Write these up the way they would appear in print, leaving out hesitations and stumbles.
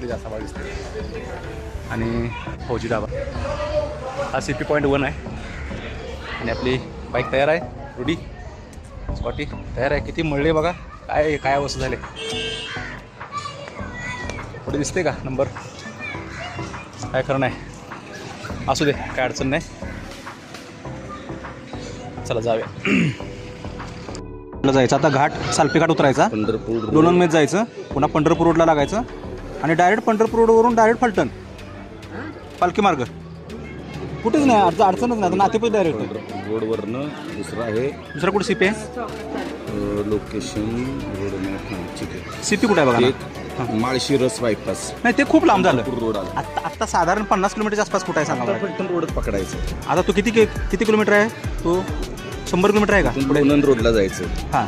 इकडे जास्त आभाळ दिसते. आणि फौजी ढाबा हा CP पॉईंट 1 आहे. आणि आपली बाईक तयार आहे. रुडी स्कॉटी तयार आहे. किती मळले बघा. काय अवस्था झाले. पुढे दिसते का नंबर. काय खरं नाही. असू दे काय अडचण नाही. चला जाऊया. जायचं आता घाट सालपे घाट उतरायचा. पंढरपूर लोणंदमध्ये जायचं. पुन्हा पंढरपूर रोडला लागायचं. आणि डायरेक्ट पंढरपूर रोडवरून डायरेक्ट फलटण पालखी मार्ग. कुठेच नाही अडचणच नाही. नातेपुत डायरेक्ट रोडवरनं दुसरा आहे. दुसरा कुठे CP आहे. Location road map. ठीक आहे. CP कुठे आहे बघा. माळशिरस बायपास. नाही ते खूप लांब झालं. रोड आला. आत्ता साधारण 50 किलोमीटरच्या आसपास कुठे आहे सांगा मला. फलटण रोडच पकडायचं. आता तो किती किलोमीटर आहे. तो 100 किलोमीटर आहे का. लोणंद रोडला जायचं. हां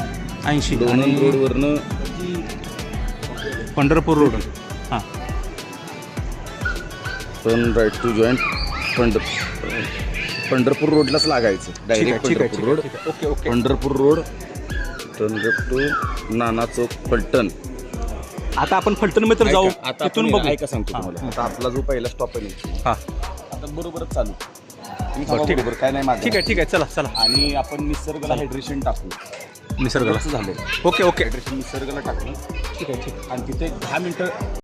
80. लोणंद रोडवरनं पंढरपूर रोड. हां turn right to joint Pandharpur रोडलाच लागायचं. Direct Pandharpur road. Okay okay. Pandharpur road turn left to Nana Chowk Phaltan. आता आपण फलटणमध्ये तर जाऊ. आता तिथून बघू. ऐका सांगतो तुम्हाला. आता आपला जो पहिला स्टॉप आहे हां आता बरोबरच चालू. ठीक आहे. बरोबर काय नाही माझं. ठीक आहे चला चला. आणि आपण निसर्गाला हायड्रेशन टाकू. निसर्गाला झालं. Okay okay. हायड्रेशन निसर्गाला टाकलं. ठीक आहे. आणि तिथे 10 मिनिटं